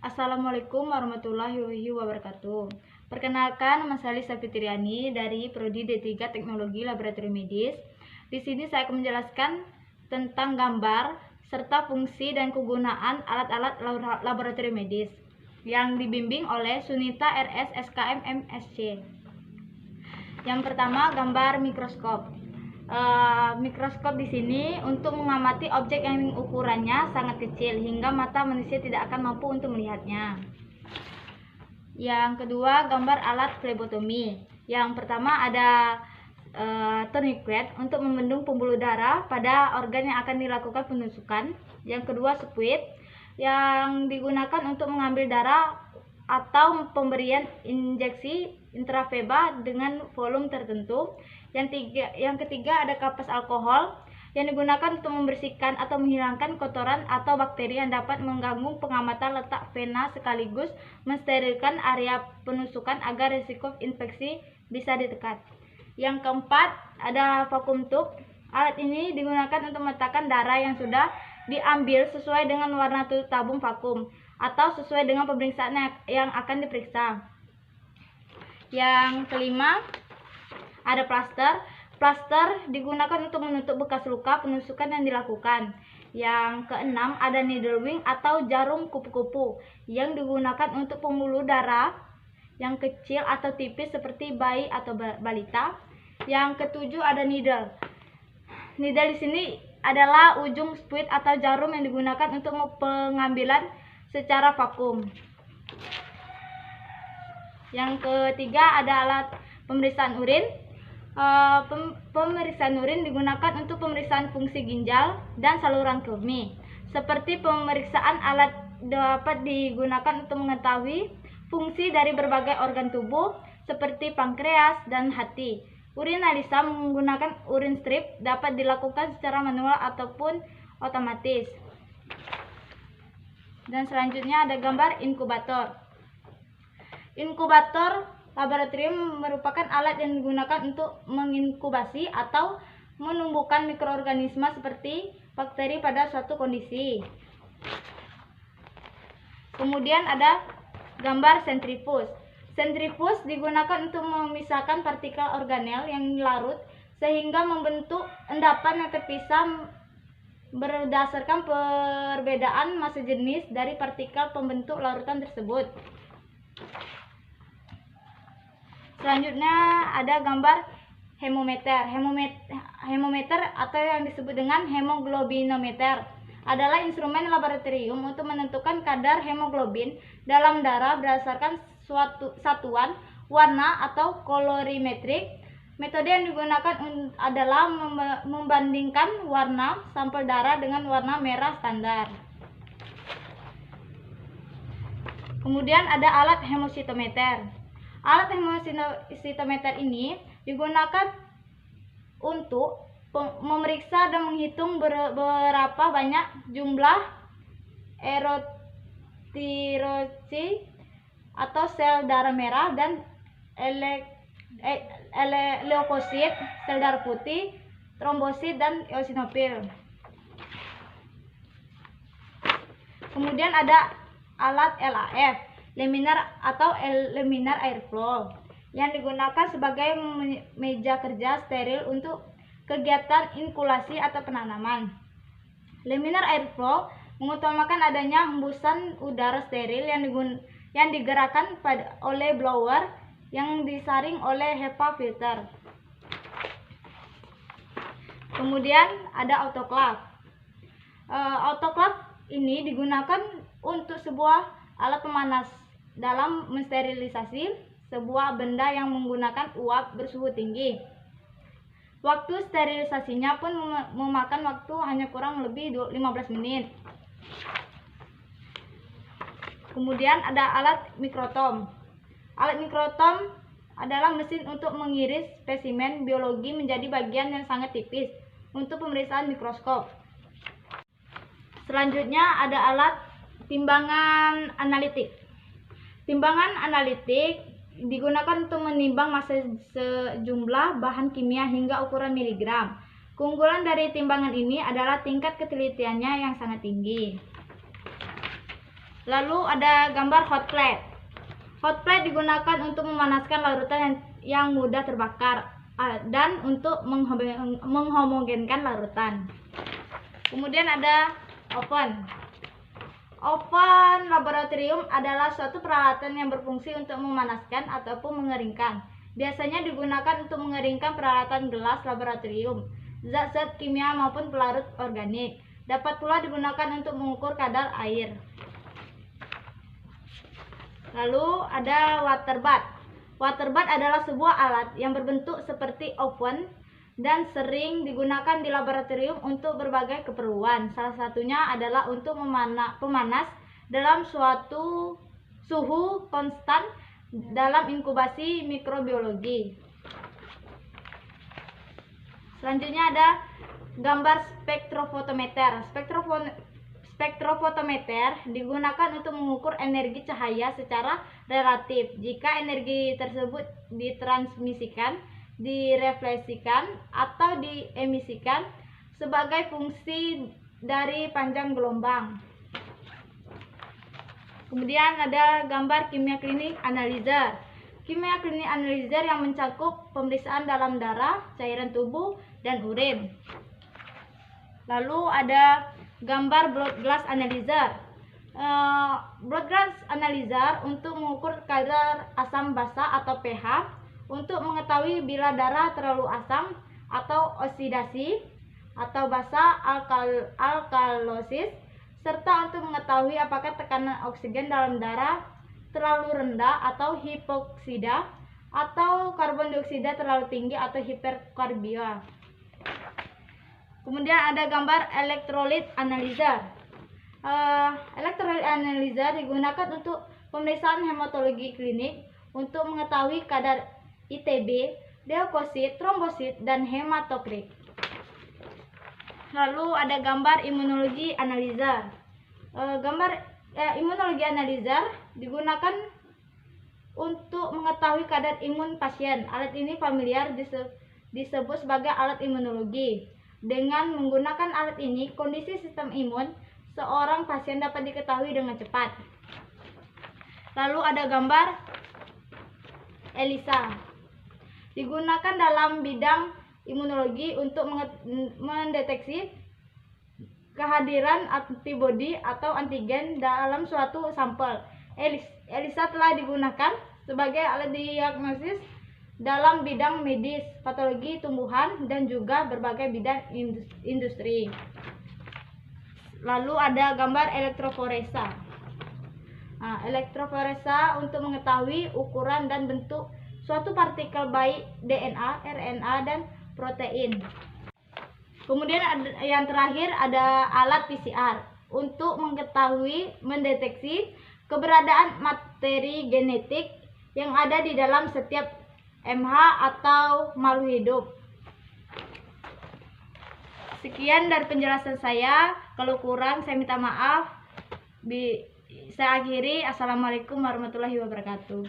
Assalamualaikum warahmatullahi wabarakatuh. Perkenalkan, nama saya Lisa Fitriani dari Prodi D3 Teknologi Laboratorium Medis. Di sini saya akan menjelaskan tentang gambar serta fungsi dan kegunaan alat-alat laboratorium medis yang dibimbing oleh Sunita RS SKM MSc. Yang pertama, gambar mikroskop. Mikroskop di sini untuk mengamati objek yang ukurannya sangat kecil hingga mata manusia tidak akan mampu untuk melihatnya. Yang kedua, gambar alat flebotomi. Yang pertama ada tourniquet untuk membendung pembuluh darah pada organ yang akan dilakukan penusukan. Yang kedua, spuit yang digunakan untuk mengambil darah atau pemberian injeksi intravena dengan volume tertentu. Yang ketiga ada kapas alkohol yang digunakan untuk membersihkan atau menghilangkan kotoran atau bakteri yang dapat mengganggu pengamatan letak vena sekaligus mensterilkan area penusukan agar risiko infeksi bisa ditekan. Yang keempat ada vacuum tube. Alat ini digunakan untuk meletakkan darah yang sudah diambil sesuai dengan warna tabung vakum atau sesuai dengan pemeriksaan yang akan diperiksa. Yang kelima ada plaster. Plaster digunakan untuk menutup bekas luka penusukan yang dilakukan. Yang keenam ada needle wing atau jarum kupu-kupu yang digunakan untuk pembuluh darah yang kecil atau tipis seperti bayi atau balita. Yang ketujuh ada needle. Needle di sini adalah ujung spuit atau jarum yang digunakan untuk pengambilan secara vakum. Yang ketiga ada alat pemeriksaan urin. Pemeriksaan urin digunakan untuk pemeriksaan fungsi ginjal dan saluran kemih. Seperti pemeriksaan alat dapat digunakan untuk mengetahui fungsi dari berbagai organ tubuh seperti pankreas dan hati. Urinalisa menggunakan urin strip dapat dilakukan secara manual ataupun otomatis. Dan selanjutnya ada gambar inkubator. Inkubator laboratorium merupakan alat yang digunakan untuk menginkubasi atau menumbuhkan mikroorganisme seperti bakteri pada suatu kondisi. Kemudian ada gambar sentrifuge. Sentrifuge digunakan untuk memisahkan partikel organel yang larut sehingga membentuk endapan yang terpisah berdasarkan perbedaan massa jenis dari partikel pembentuk larutan tersebut. Selanjutnya ada gambar hemometer. Hemometer atau yang disebut dengan hemoglobinometer adalah instrumen laboratorium untuk menentukan kadar hemoglobin dalam darah berdasarkan suatu satuan warna atau kolorimetrik. Metode yang digunakan adalah membandingkan warna sampel darah dengan warna merah standar. Kemudian ada alat hemositometer. Alat hemositometer ini digunakan untuk memeriksa dan menghitung berapa banyak jumlah erotirosit atau sel darah merah dan leukosit, sel darah putih, trombosit dan eosinofil. Kemudian ada alat LAF, laminar atau laminar airflow, yang digunakan sebagai meja kerja steril untuk kegiatan inkulasi atau penanaman. Laminar airflow mengutamakan adanya hembusan udara steril yang digerakkan oleh blower yang disaring oleh HEPA filter. Kemudian ada autoclave. Autoclave ini digunakan untuk sebuah alat pemanas dalam mensterilisasi sebuah benda yang menggunakan uap bersuhu tinggi. Waktu sterilisasinya pun memakan waktu hanya kurang lebih 15 menit. Kemudian ada alat mikrotom. Alat mikrotom adalah mesin untuk mengiris spesimen biologi menjadi bagian yang sangat tipis untuk pemeriksaan mikroskop. Selanjutnya ada alat timbangan analitik. Timbangan analitik digunakan untuk menimbang massa sejumlah bahan kimia hingga ukuran miligram. Keunggulan dari timbangan ini adalah tingkat ketelitiannya yang sangat tinggi. Lalu ada gambar hot plate. Hot plate digunakan untuk memanaskan larutan yang mudah terbakar dan untuk menghomogenkan larutan. Kemudian ada oven. Oven laboratorium adalah suatu peralatan yang berfungsi untuk memanaskan ataupun mengeringkan. Biasanya digunakan untuk mengeringkan peralatan gelas laboratorium, zat-zat kimia maupun pelarut organik. Dapat pula digunakan untuk mengukur kadar air. Lalu ada water bath. Water bath adalah sebuah alat yang berbentuk seperti oven dan sering digunakan di laboratorium untuk berbagai keperluan. Salah satunya adalah untuk pemanas dalam suatu suhu konstan dalam inkubasi mikrobiologi. Selanjutnya ada gambar spektrofotometer. Spektrofotometer digunakan untuk mengukur energi cahaya secara relatif. Jika energi tersebut ditransmisikan, direfleksikan, atau diemisikan sebagai fungsi dari panjang gelombang. Kemudian ada gambar kimia klinik analyzer. Kimia klinik analyzer yang mencakup pemeriksaan dalam darah, cairan tubuh, dan urin. Lalu ada gambar blood gas analyzer. Blood gas analyzer untuk mengukur kadar asam basa atau pH, untuk mengetahui bila darah terlalu asam atau oksidasi atau basa alkalosis, serta untuk mengetahui apakah tekanan oksigen dalam darah terlalu rendah atau hipoksida, atau karbon dioksida terlalu tinggi atau hiperkarbia. Kemudian ada gambar electrolyte analyzer. Electrolyte analyzer digunakan untuk pemeriksaan hematologi klinik untuk mengetahui kadar ITB, leukosit, trombosit, dan hematokrit. Lalu ada gambar imunologi analyzer. Imunologi analyzer digunakan untuk mengetahui kadar imun pasien. Alat ini familiar disebut sebagai alat imunologi. Dengan menggunakan alat ini, kondisi sistem imun seorang pasien dapat diketahui dengan cepat. Lalu ada gambar ELISA. Digunakan dalam bidang imunologi untuk mendeteksi kehadiran antibodi atau antigen dalam suatu sampel. ELISA telah digunakan sebagai alat diagnosis dalam bidang medis, patologi tumbuhan, dan juga berbagai bidang industri. Lalu ada gambar elektroforesa. Elektroforesa untuk mengetahui ukuran dan bentuk suatu partikel baik DNA, RNA, dan protein. Kemudian yang terakhir ada alat PCR untuk mendeteksi keberadaan materi genetik yang ada di dalam setiap MH atau makhluk hidup. Sekian dari penjelasan saya. Kalau kurang saya minta maaf. Saya akhiri. Assalamualaikum warahmatullahi wabarakatuh.